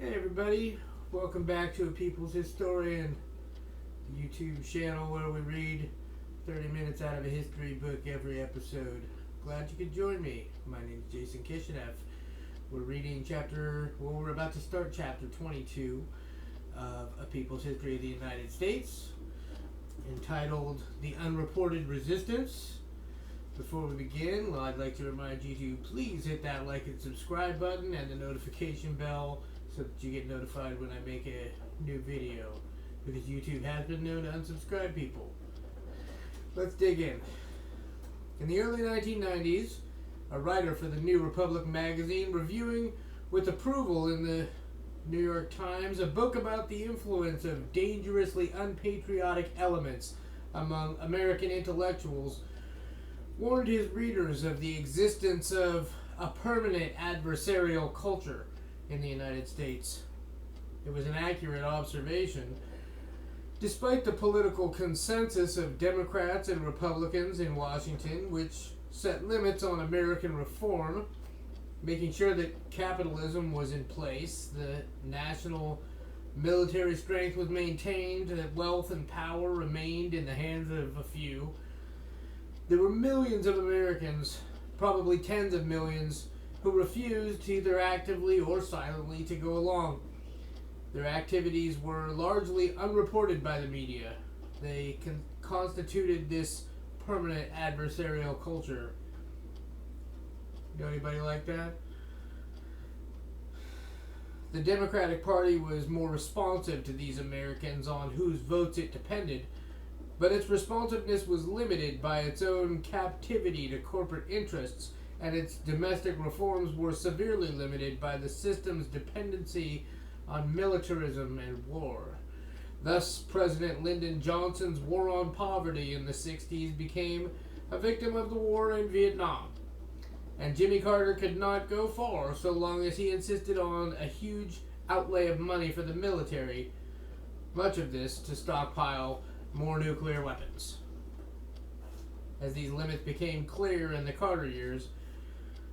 Hey everybody, welcome back to A People's Historian, the YouTube channel where we read 30 minutes out of a history book every episode. Glad you could join me. My name is Jason Kishinev. We're about to start chapter 22 of A People's History of the United States, entitled The Unreported Resistance. Before we begin, I'd like to remind you to please hit that like and subscribe button and the notification bell so that you get notified when I make a new video, because YouTube has been known to unsubscribe people. Let's dig in. In the early 1990s, a writer for the New Republic magazine reviewing with approval in the New York Times a book about the influence of dangerously unpatriotic elements among American intellectuals warned his readers of the existence of a permanent adversarial culture in the United States. It was an accurate observation. Despite the political consensus of Democrats and Republicans in Washington, which set limits on American reform, making sure that capitalism was in place, the national military strength was maintained, that wealth and power remained in the hands of a few, there were millions of Americans, probably tens of millions, who refused either actively or silently to go along. Their activities were largely unreported by the media. They constituted this permanent adversarial culture. Know anybody like that? The Democratic Party was more responsive to these Americans on whose votes it depended, but its responsiveness was limited by its own captivity to corporate interests, and its domestic reforms were severely limited by the system's dependency on militarism and war. Thus, President Lyndon Johnson's war on poverty in the 60s became a victim of the war in Vietnam. And Jimmy Carter could not go far so long as he insisted on a huge outlay of money for the military, much of this to stockpile more nuclear weapons. As these limits became clear in the Carter years,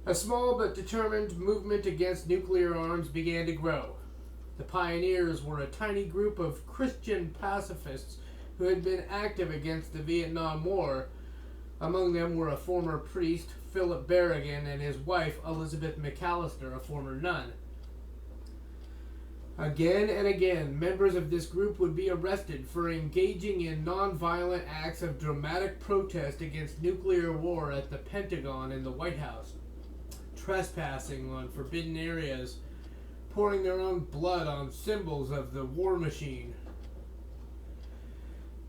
a small but determined movement against nuclear arms began to grow. The pioneers were a tiny group of Christian pacifists who had been active against the Vietnam War. Among them were a former priest, Philip Berrigan, and his wife, Elizabeth McAllister, a former nun. Again and again, members of this group would be arrested for engaging in nonviolent acts of dramatic protest against nuclear war at the Pentagon and the White House, trespassing on forbidden areas, pouring their own blood on symbols of the war machine.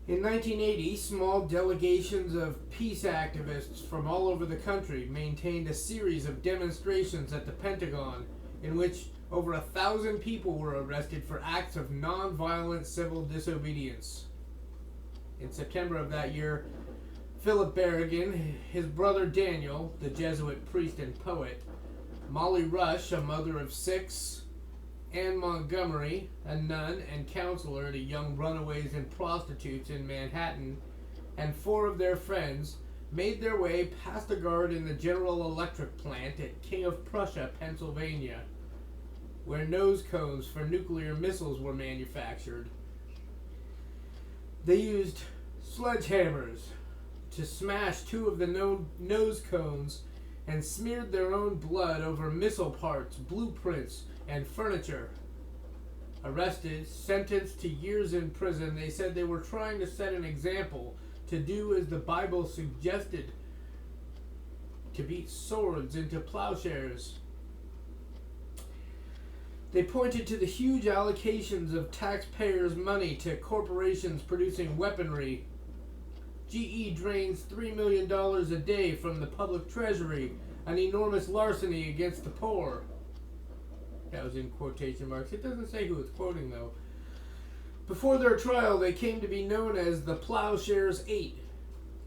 In 1980, small delegations of peace activists from all over the country maintained a series of demonstrations at the Pentagon in which over 1,000 people were arrested for acts of nonviolent civil disobedience. In September of that year, Philip Berrigan, his brother Daniel, the Jesuit priest and poet, Molly Rush, a mother of 6, Anne Montgomery, a nun and counselor to young runaways and prostitutes in Manhattan, and 4 of their friends made their way past a guard in the General Electric plant at King of Prussia, Pennsylvania, where nose cones for nuclear missiles were manufactured. They used sledgehammers to smash 2 of the nose cones and smeared their own blood over missile parts, blueprints, and furniture. Arrested, sentenced to years in prison, they said they were trying to set an example, to do as the Bible suggested, to beat swords into plowshares. They pointed to the huge allocations of taxpayers' money to corporations producing weaponry. GE drains $3 million a day from the public treasury, an enormous larceny against the poor. That was in quotation marks. It doesn't say who it's quoting, though. Before their trial, they came to be known as the Plowshares 8.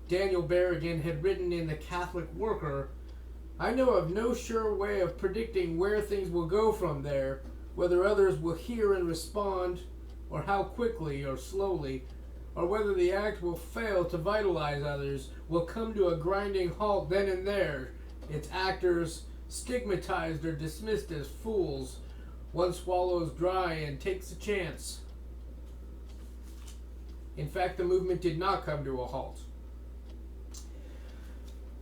Daniel Berrigan had written in the Catholic Worker, "I know of no sure way of predicting where things will go from there, whether others will hear and respond, or how quickly or slowly, or whether the act will fail to vitalize others, will come to a grinding halt then and there, its actors stigmatized or dismissed as fools, One swallows dry and takes a chance. In fact, the movement did not come to a halt.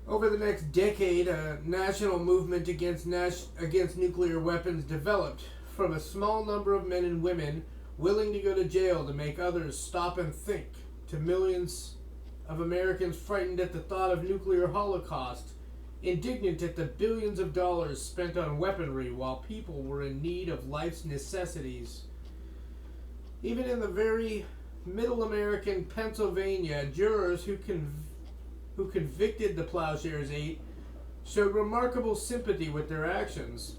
Over the next decade, a national movement against nuclear weapons developed from a small number of men and women willing to go to jail to make others stop and think, to millions of Americans frightened at the thought of nuclear holocaust, indignant at the billions of dollars spent on weaponry while people were in need of life's necessities. Even in the very middle American Pennsylvania, jurors who convicted the Plowshares 8 showed remarkable sympathy with their actions.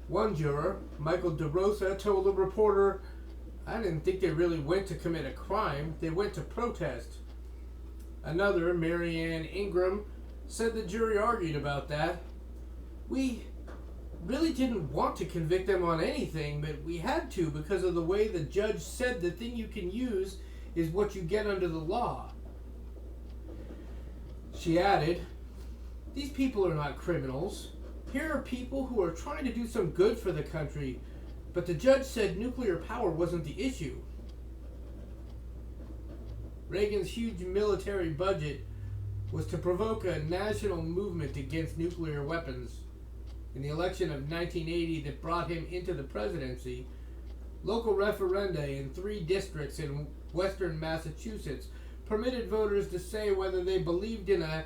One juror, Michael DeRosa, told a reporter, "I didn't think they really went to commit a crime, they went to protest." Another, Marianne Ingram, said the jury argued about that. "We really didn't want to convict them on anything, but we had to because of the way the judge said the thing you can use is what you get under the law." She added, "These people are not criminals. Here are people who are trying to do some good for the country, but the judge said nuclear power wasn't the issue." Reagan's huge military budget was to provoke a national movement against nuclear weapons. In the election of 1980 that brought him into the presidency, local referenda in 3 districts in western Massachusetts permitted voters to say whether they believed in a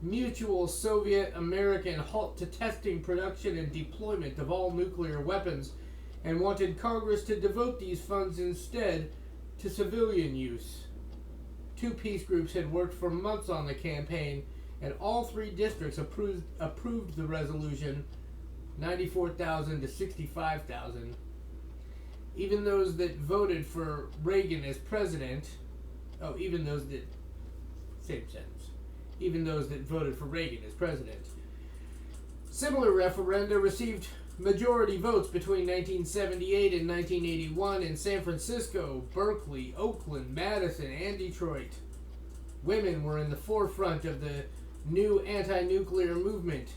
mutual Soviet-American halt to testing, production, and deployment of all nuclear weapons, and wanted Congress to devote these funds instead to civilian use. 2 peace groups had worked for months on the campaign, and all 3 districts approved the resolution, 94,000 to 65,000. Even those that voted for Reagan as president, even those that voted for Reagan as president. Similar referenda received majority votes between 1978 and 1981 in San Francisco, Berkeley, Oakland, Madison, and Detroit. Women were in the forefront of the new anti-nuclear movement.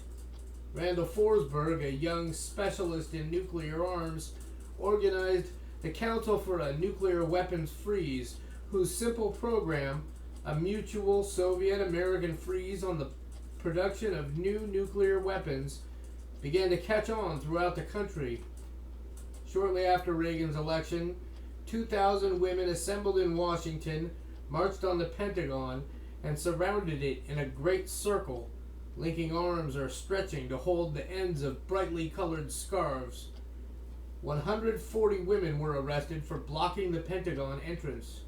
Randall Forsberg, a young specialist in nuclear arms, organized the Council for a Nuclear Weapons Freeze, whose simple program, a mutual Soviet-American freeze on the production of new nuclear weapons, began to catch on throughout the country. Shortly after Reagan's election, 2,000 women assembled in Washington, marched on the Pentagon, and surrounded it in a great circle, linking arms or stretching to hold the ends of brightly colored scarves. 140 women were arrested for blocking the Pentagon entrance.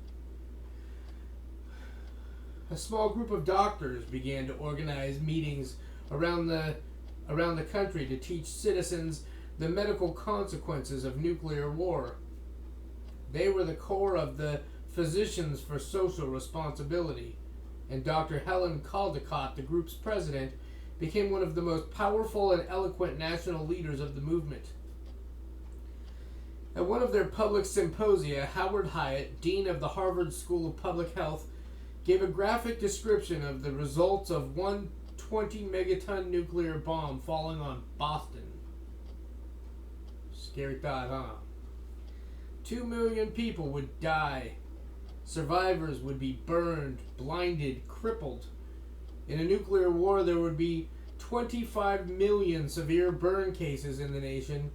A small group of doctors began to organize meetings around the country to teach citizens the medical consequences of nuclear war. They were the core of the Physicians for Social Responsibility, and Dr. Helen Caldecott, the group's president, became one of the most powerful and eloquent national leaders of the movement. At one of their public symposia, Howard Hyatt, dean of the Harvard School of Public Health, gave a graphic description of the results of one 20-megaton nuclear bomb falling on Boston. Scary thought, huh? 2 million people would die. Survivors would be burned, blinded, crippled. In a nuclear war, there would be 25 million severe burn cases in the nation,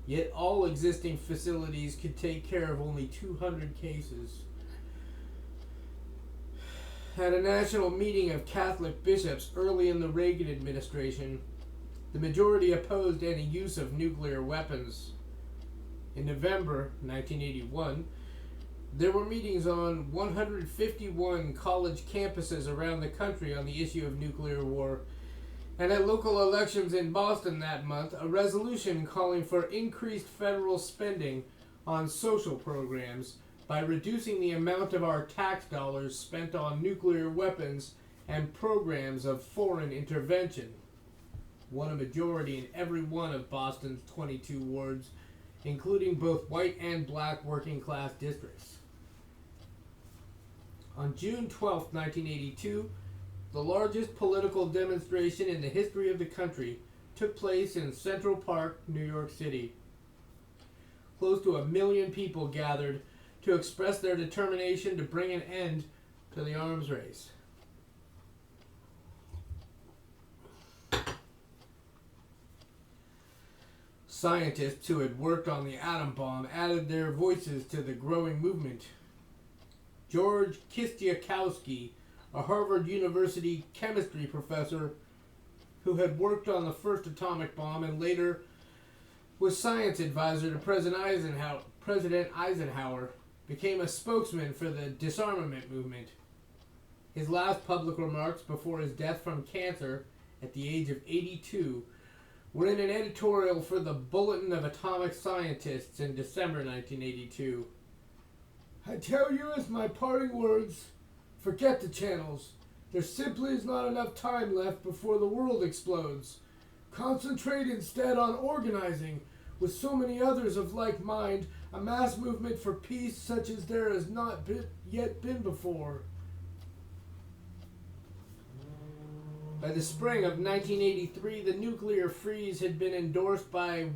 yet all existing facilities could take care of only 200 cases. At a national meeting of Catholic bishops early in the Reagan administration, the majority opposed any use of nuclear weapons. In November 1981, there were meetings on 151 college campuses around the country on the issue of nuclear war, and at local elections in Boston that month, a resolution calling for increased federal spending on social programs by reducing the amount of our tax dollars spent on nuclear weapons and programs of foreign intervention won a majority in every one of Boston's 22 wards, including both white and black working class districts. On June 12, 1982, the largest political demonstration in the history of the country took place in Central Park, New York City. close to 1 million people gathered to express their determination to bring an end to the arms race. Scientists who had worked on the atom bomb added their voices to the growing movement. George Kistiakowsky, a Harvard University chemistry professor who had worked on the first atomic bomb and later was science advisor to President Eisenhower, became a spokesman for the disarmament movement. His last public remarks before his death from cancer at the age of 82 were in an editorial for the Bulletin of Atomic Scientists in December 1982. "I tell you as my parting words, forget the channels. There simply is not enough time left before the world explodes. Concentrate instead on organizing, with so many others of like mind, a mass movement for peace such as there has not yet been before." By the spring of 1983, the nuclear freeze had been endorsed by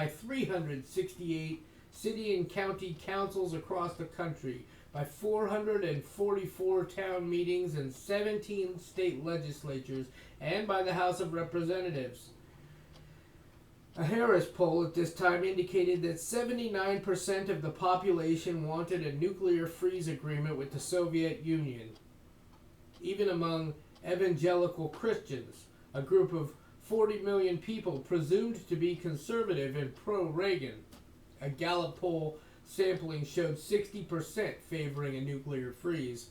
368 city and county councils across the country, by 444 town meetings and 17 state legislatures, and by the House of Representatives. A Harris poll at this time indicated that 79% of the population wanted a nuclear freeze agreement with the Soviet Union. Even among evangelical Christians, a group of 40 million people presumed to be conservative and pro-Reagan. A Gallup poll sampling showed 60% favoring a nuclear freeze.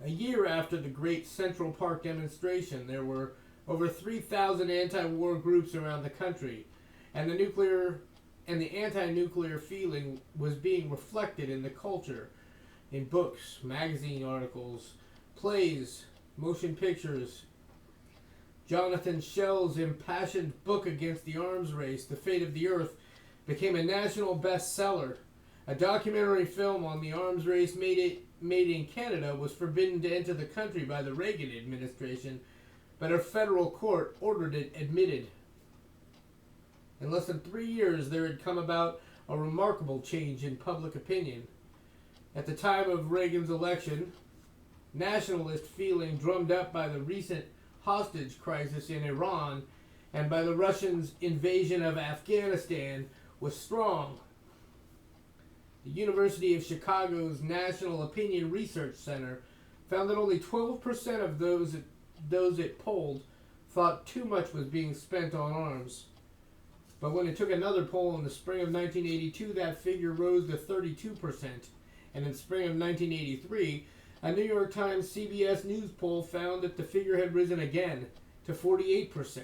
A year after the Great Central Park demonstration, there were over 3,000 anti-war groups around the country, and the anti-nuclear feeling was being reflected in the culture, in books, magazine articles, plays, motion pictures. Jonathan Schell's impassioned book against the arms race, The Fate of the Earth, became a national bestseller. A documentary film on the arms race made in Canada was forbidden to enter the country by the Reagan administration, but a federal court ordered it admitted. In less than 3 years, there had come about a remarkable change in public opinion. At the time of Reagan's election, nationalist feeling drummed up by the recent hostage crisis in Iran and by the Russians' invasion of Afghanistan was strong. The University of Chicago's National Opinion Research Center found that only 12% of those it polled thought too much was being spent on arms. But when it took another poll in the spring of 1982, that figure rose to 32%. And in spring of 1983, a New York Times CBS News poll found that the figure had risen again to 48%.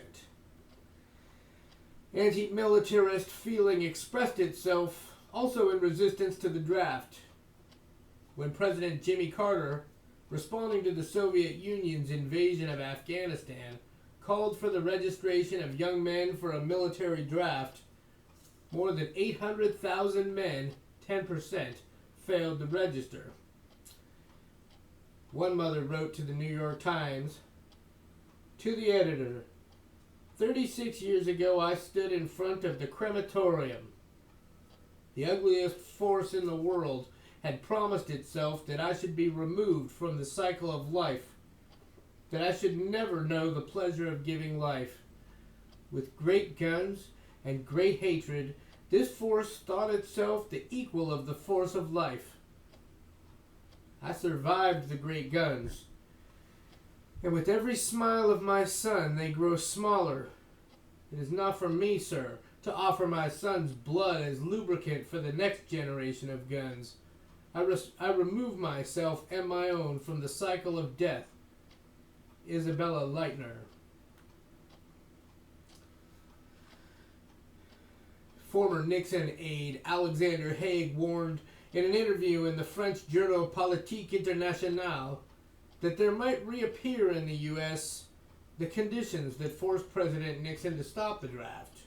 Anti-militarist feeling expressed itself also in resistance to the draft. When President Jimmy Carter, responding to the Soviet Union's invasion of Afghanistan, called for the registration of young men for a military draft, more than 800,000 men, 10%, failed to register. One mother wrote to the New York Times, "To the editor, 36 years ago I stood in front of the crematorium. The ugliest force in the world had promised itself that I should be removed from the cycle of life, that I should never know the pleasure of giving life. With great guns and great hatred, this force thought itself the equal of the force of life. I survived the great guns, and with every smile of my son they grow smaller. It is not for me, sir, to offer my son's blood as lubricant for the next generation of guns. I remove myself and my own from the cycle of death." Isabella Leitner. Former Nixon aide Alexander Haig warned in an interview in the French journal Politique Internationale that there might reappear in the U.S. the conditions that forced President Nixon to stop the draft.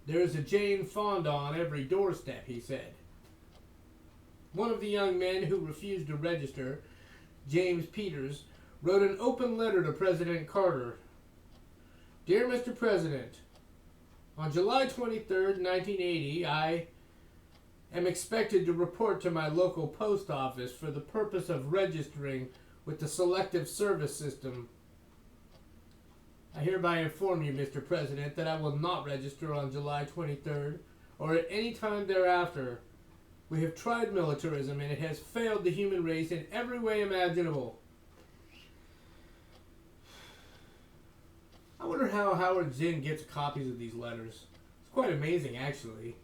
"There is a Jane Fonda on every doorstep," he said. One of the young men who refused to register, James Peters, wrote an open letter to President Carter. "Dear Mr. President, On July 23rd, 1980, I am expected to report to my local post office for the purpose of registering with the Selective Service System. I hereby inform you, Mr. President, that I will not register on July 23rd or at any time thereafter. We have tried militarism and it has failed the human race in every way imaginable. I wonder how Howard Zinn gets copies of these letters. It's quite amazing, actually.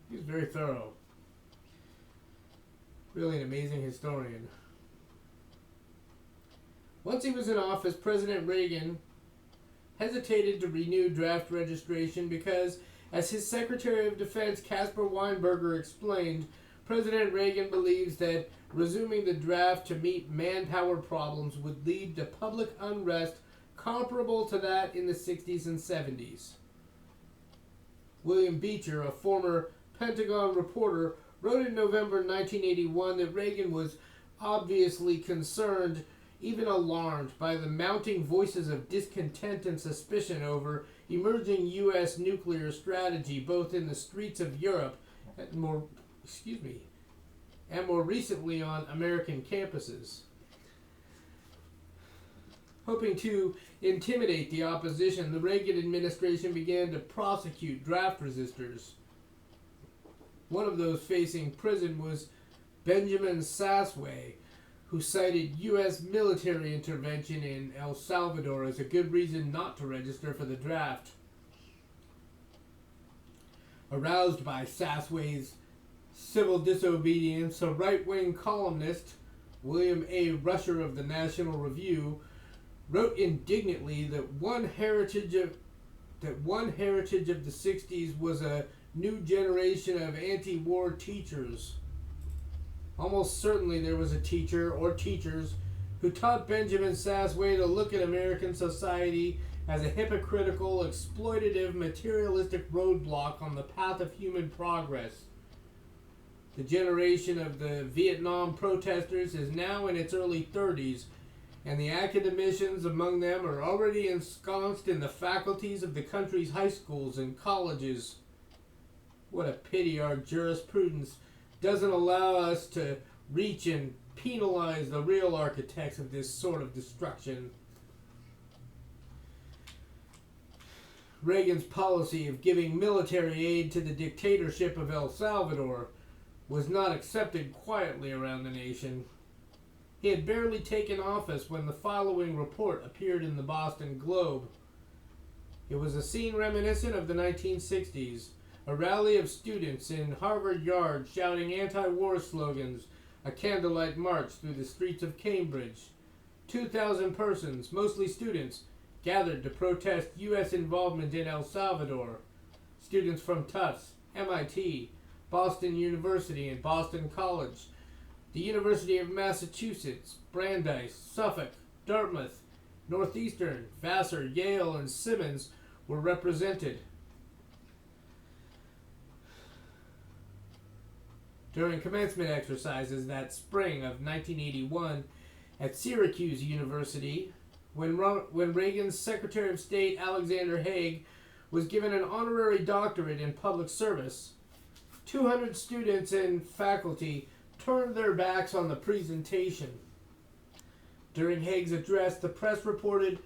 He's very thorough. Really an amazing historian. Once he was in office, President Reagan hesitated to renew draft registration because, as his Secretary of Defense Caspar Weinberger explained, President Reagan believes that resuming the draft to meet manpower problems would lead to public unrest comparable to that in the 60s and 70s. William Beecher, a former Pentagon reporter, wrote in November 1981 that Reagan was obviously concerned, even alarmed, by the mounting voices of discontent and suspicion over emerging U.S. nuclear strategy, both in the streets of Europe and more recently on American campuses. Hoping to intimidate the opposition, the Reagan administration began to prosecute draft resistors. One of those facing prison was Benjamin Sasway, who cited U.S. military intervention in El Salvador as a good reason not to register for the draft. Aroused by Sasway's civil disobedience, a right-wing columnist, William A. Rusher of the National Review, wrote indignantly that one heritage of the 60s was a new generation of anti-war teachers. Almost certainly there was a teacher or teachers who taught Benjamin Sasway to look at American society as a hypocritical, exploitative, materialistic roadblock on the path of human progress. The generation of the Vietnam protesters is now in its early 30s, and the academicians among them are already ensconced in the faculties of the country's high schools and colleges. What a pity our jurisprudence doesn't allow us to reach and penalize the real architects of this sort of destruction. Reagan's policy of giving military aid to the dictatorship of El Salvador was not accepted quietly around the nation. He had barely taken office when the following report appeared in the Boston Globe. It was a scene reminiscent of the 1960s, a rally of students in Harvard Yard shouting anti-war slogans, a candlelight march through the streets of Cambridge. 2,000 persons, mostly students, gathered to protest U.S. involvement in El Salvador. Students from Tufts, MIT, Boston University, and Boston College, the University of Massachusetts, Brandeis, Suffolk, Dartmouth, Northeastern, Vassar, Yale, and Simmons were represented. During commencement exercises that spring of 1981 at Syracuse University, when Reagan's Secretary of State Alexander Haig was given an honorary doctorate in public service, 200 students and faculty turned their backs on the presentation. During Haig's address, the press reported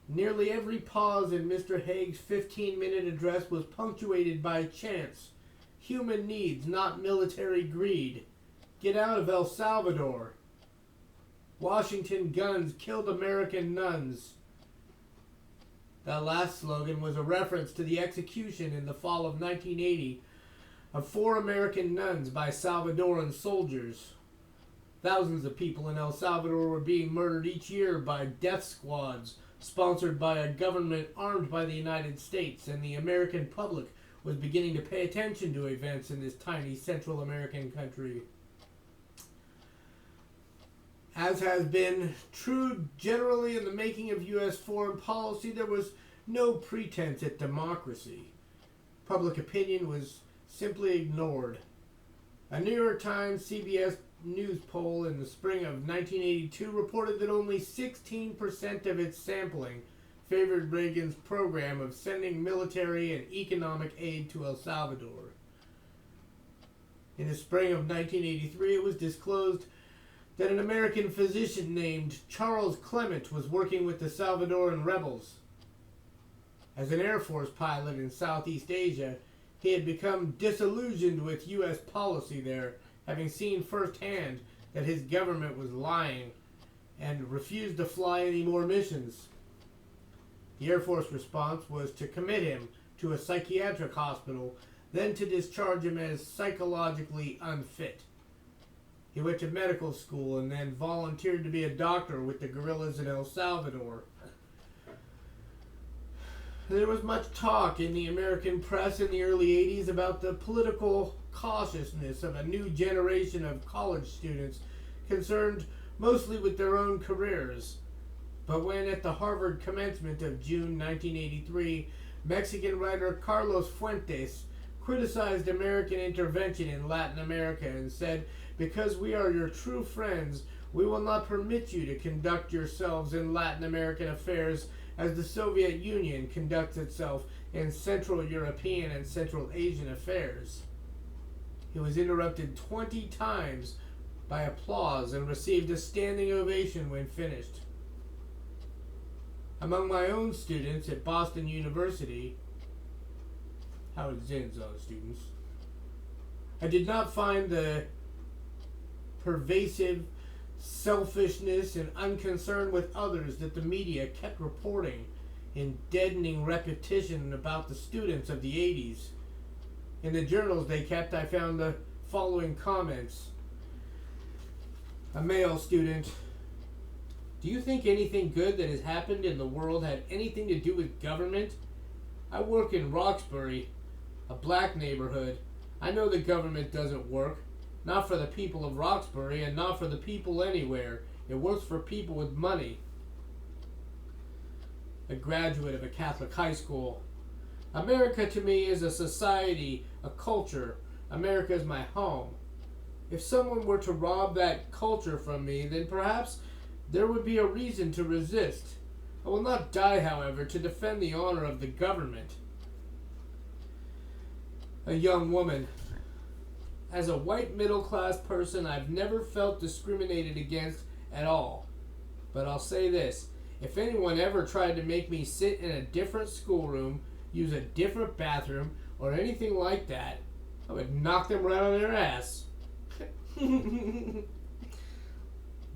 nearly every pause in Mr. Haig's 15-minute address was punctuated by chants. Human needs, not military greed. Get out of El Salvador. Washington guns killed American nuns. That last slogan was a reference to the execution in the fall of 1980 of 4 American nuns by Salvadoran soldiers. Thousands of people in El Salvador were being murdered each year by death squads sponsored by a government armed by the United States, and the American public was beginning to pay attention to events in this tiny Central American country. As has been true generally in the making of U.S. foreign policy, there was no pretense at democracy. Public opinion was simply ignored. A New York Times CBS News poll in the spring of 1982 reported that only 16% of its sampling favored Reagan's program of sending military and economic aid to El Salvador. In the spring of 1983, it was disclosed that an American physician named Charles Clement was working with the Salvadoran rebels. As an Air Force pilot in Southeast Asia, he had become disillusioned with U.S. policy there, having seen firsthand that his government was lying and refused to fly any more missions. The Air Force response was to commit him to a psychiatric hospital, then to discharge him as psychologically unfit. He went to medical school and then volunteered to be a doctor with the guerrillas in El Salvador. There was much talk in the American press in the early 80s about the political cautiousness of a new generation of college students concerned mostly with their own careers. But when at the Harvard commencement of June 1983, Mexican writer Carlos Fuentes criticized American intervention in Latin America and said, "Because we are your true friends, we will not permit you to conduct yourselves in Latin American affairs as the Soviet Union conducts itself in Central European and Central Asian affairs." He was interrupted 20 times by applause and received a standing ovation when finished. Among my own students at Boston University, Howard Zinn's own students, I did not find the pervasive selfishness and unconcern with others that the media kept reporting in deadening repetition about the students of the 80s. In the journals they kept, I found the following comments. A male student: "Do you think anything good that has happened in the world had anything to do with government? I work in Roxbury, a black neighborhood. I know the government doesn't work. Not for the people of Roxbury and not for the people anywhere. It works for people with money." A graduate of a Catholic high school: "America to me is a society, a culture. America is my home. If someone were to rob that culture from me, then perhaps there would be a reason to resist. I will not die, however, to defend the honor of the government." A young woman: "As a white middle-class person, I've never felt discriminated against at all. But I'll say this, if anyone ever tried to make me sit in a different schoolroom, use a different bathroom, or anything like that, I would knock them right on their ass."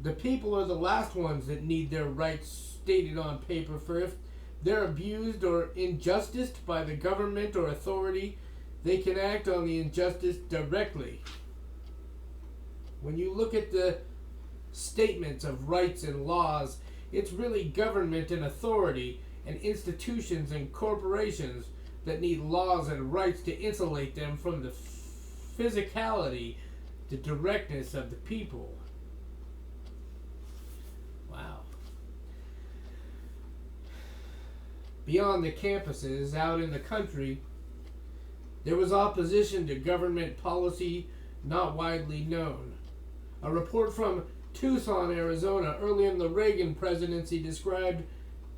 The people are the last ones that need their rights stated on paper, for if they're abused or injusticed by the government or authority, they can act on the injustice directly. When you look at the statements of rights and laws, it's really government and authority and institutions and corporations that need laws and rights to insulate them from the physicality, the directness of the people. Wow. Beyond the campuses, out in the country, there was opposition to government policy not widely known. A report from Tucson, Arizona, early in the Reagan presidency described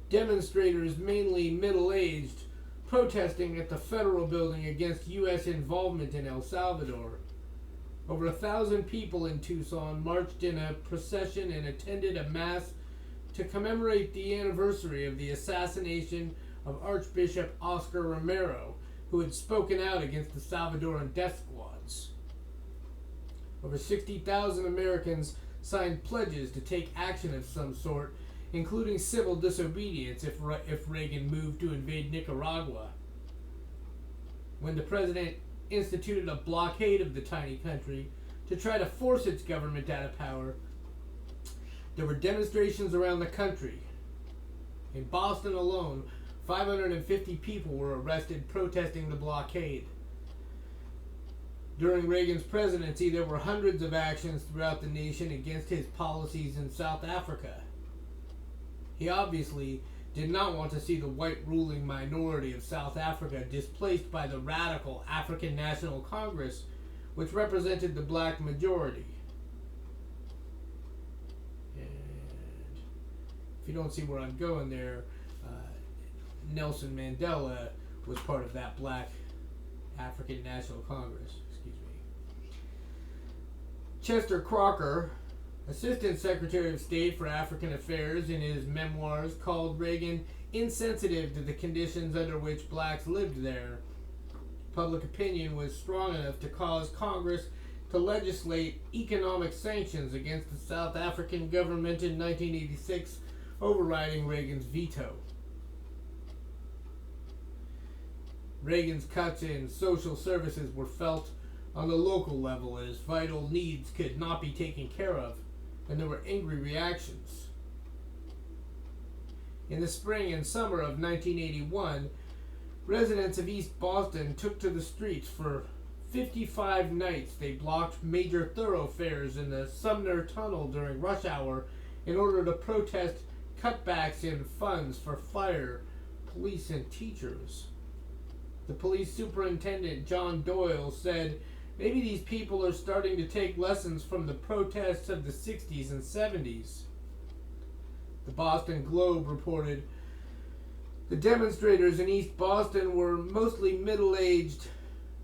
demonstrators, mainly middle-aged, protesting at the federal building against U.S. involvement in El Salvador. Over 1,000 people in Tucson marched in a procession and attended a mass to commemorate the anniversary of the assassination of Archbishop Oscar Romero, who had spoken out against the Salvadoran death squads. Over 60,000 Americans signed pledges to take action of some sort, including civil disobedience if Reagan moved to invade Nicaragua. When the president instituted a blockade of the tiny country to try to force its government out of power, there were demonstrations around the country. In Boston alone, 550 people were arrested protesting the blockade. During Reagan's presidency, there were hundreds of actions throughout the nation against his policies in South Africa. He obviously did not want to see the white ruling minority of South Africa displaced by the radical African National Congress, which represented the black majority. And if you don't see where I'm going there, Nelson Mandela was part of that Black African National Congress. Excuse me. Chester Crocker, Assistant Secretary of State for African Affairs, in his memoirs called Reagan insensitive to the conditions under which blacks lived there. Public opinion was strong enough to cause Congress to legislate economic sanctions against the South African government in 1986, overriding Reagan's veto. Reagan's cuts in social services were felt on the local level as vital needs could not be taken care of, and there were angry reactions. In the spring and summer of 1981, residents of East Boston took to the streets for 55 nights. They blocked major thoroughfares in the Sumner Tunnel during rush hour in order to protest cutbacks in funds for fire, police, and teachers. The police superintendent, John Doyle, said, "Maybe these people are starting to take lessons from the protests of the 60s and 70s. The Boston Globe reported, "The demonstrators in East Boston were mostly middle-aged,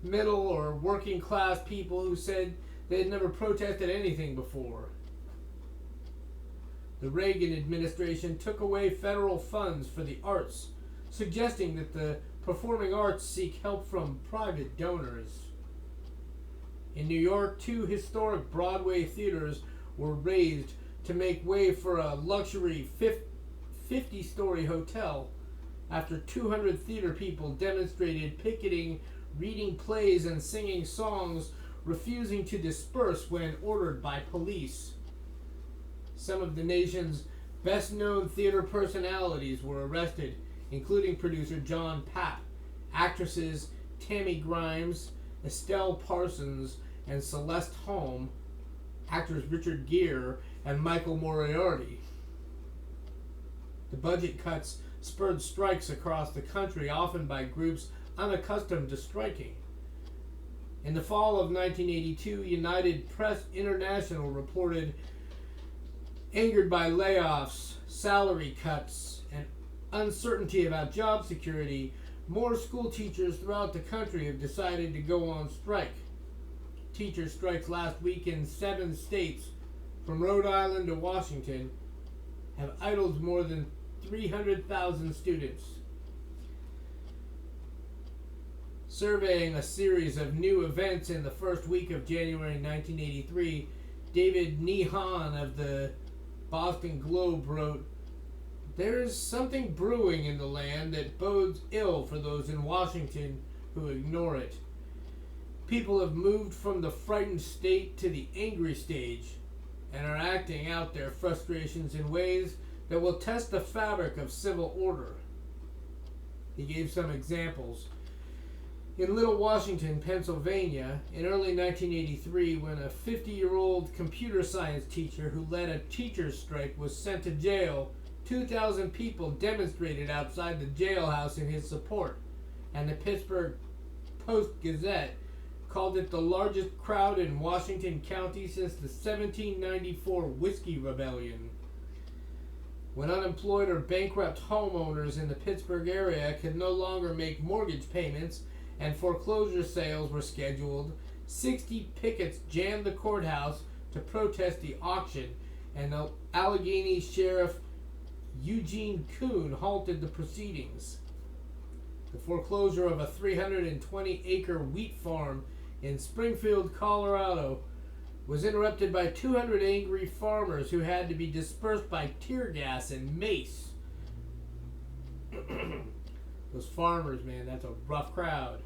middle or working-class people who said they had never protested anything before." The Reagan administration took away federal funds for the arts, suggesting that the performing arts seek help from private donors. In New York, 2 historic Broadway theaters were razed to make way for a luxury 50-story hotel after 200 theater people demonstrated, picketing, reading plays, and singing songs, refusing to disperse when ordered by police. Some of the nation's best-known theater personalities were arrested, including producer John Papp, actresses Tammy Grimes, Estelle Parsons, and Celeste Holm, actors Richard Gere and Michael Moriarty. The budget cuts spurred strikes across the country, often by groups unaccustomed to striking. In the fall of 1982, United Press International reported, angered by layoffs, salary cuts, and uncertainty about job security, more school teachers throughout the country have decided to go on strike. Teacher strikes last week in 7 states, from Rhode Island to Washington, have idled more than 300,000 students. Surveying a series of new events in the first week of January 1983, David Nehan of the Boston Globe wrote, "There is something brewing in the land that bodes ill for those in Washington who ignore it. People have moved from the frightened state to the angry stage and are acting out their frustrations in ways that will test the fabric of civil order." He gave some examples. In Little Washington, Pennsylvania, in early 1983, when a 50-year-old computer science teacher who led a teacher's strike was sent to jail, 2,000 people demonstrated outside the jailhouse in his support, and the Pittsburgh Post-Gazette called it the largest crowd in Washington County since the 1794 Whiskey Rebellion. When unemployed or bankrupt homeowners in the Pittsburgh area could no longer make mortgage payments and foreclosure sales were scheduled, 60 pickets jammed the courthouse to protest the auction, and the Allegheny Sheriff Eugene Kuhn halted the proceedings. The foreclosure of a 320-acre wheat farm in Springfield, Colorado, was interrupted by 200 angry farmers who had to be dispersed by tear gas and mace. Those farmers, man, that's a rough crowd.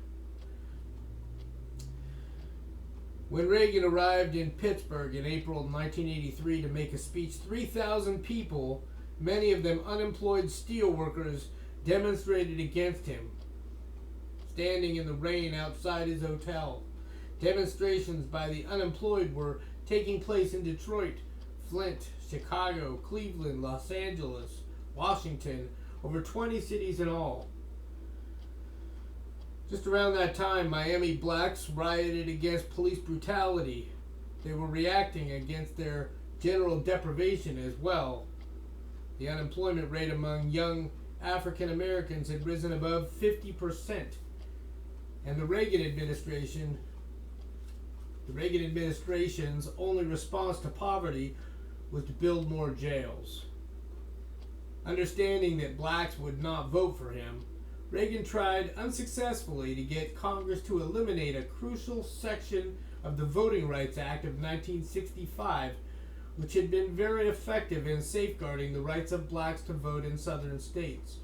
When Reagan arrived in Pittsburgh in April 1983 to make a speech, 3,000 people, many of them unemployed steelworkers, demonstrated against him, standing in the rain outside his hotel. Demonstrations by the unemployed were taking place in Detroit, Flint, Chicago, Cleveland, Los Angeles, Washington, over 20 cities in all. Just around that time, Miami blacks rioted against police brutality. They were reacting against their general deprivation as well. The unemployment rate among young African Americans had risen above 50%. And the Reagan administration's only response to poverty was to build more jails. Understanding that blacks would not vote for him, Reagan tried unsuccessfully to get Congress to eliminate a crucial section of the Voting Rights Act of 1965, which had been very effective in safeguarding the rights of blacks to vote in southern states.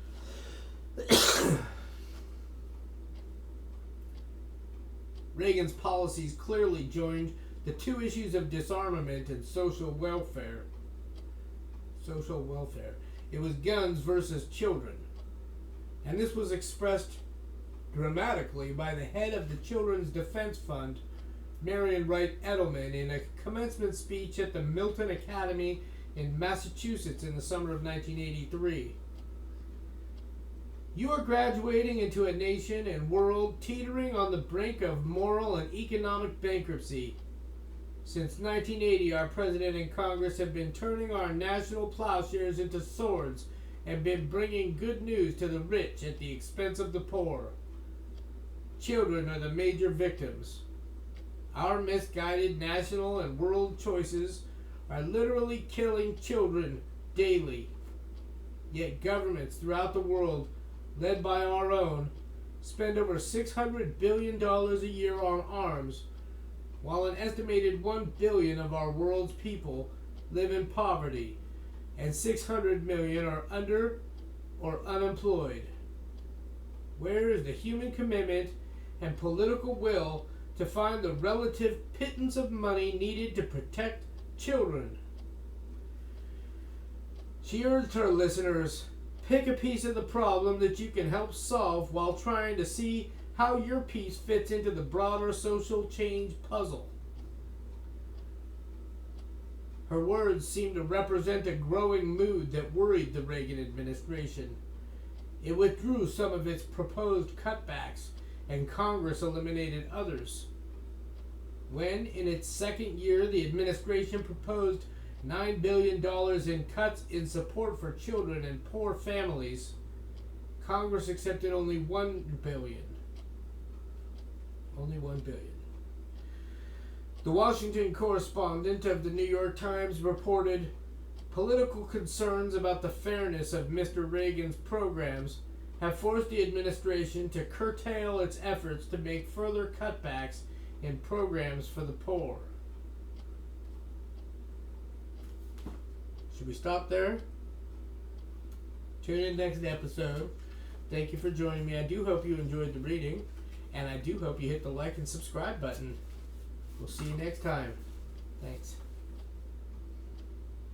Reagan's policies clearly joined the two issues of disarmament and social welfare. It was guns versus children. And this was expressed dramatically by the head of the Children's Defense Fund, Marion Wright Edelman, in a commencement speech at the Milton Academy in Massachusetts in the summer of 1983. You are graduating into a nation and world teetering on the brink of moral and economic bankruptcy. Since 1980, our President and Congress have been turning our national plowshares into swords and been bringing good news to the rich at the expense of the poor. Children are the major victims. Our misguided national and world choices are literally killing children daily. Yet governments throughout the world, led by our own, spend over $600 billion a year on arms, while an estimated 1 billion of our world's people live in poverty, and 600 million are under or unemployed. Where is the human commitment and political will to find the relative pittance of money needed to protect children? She urged her listeners, pick a piece of the problem that you can help solve while trying to see how your piece fits into the broader social change puzzle. Her words seemed to represent a growing mood that worried the Reagan administration. It withdrew some of its proposed cutbacks, and Congress eliminated others. When, in its second year, the administration proposed $9 billion in cuts in support for children and poor families, Congress accepted only $1 billion. Only $1 billion. The Washington correspondent of the New York Times reported, political concerns about the fairness of Mr. Reagan's programs have forced the administration to curtail its efforts to make further cutbacks in programs for the poor. Should we stop there? Tune in next episode. Thank you for joining me. I do hope you enjoyed the reading, and I do hope you hit the like and subscribe button. We'll see you next time. Thanks.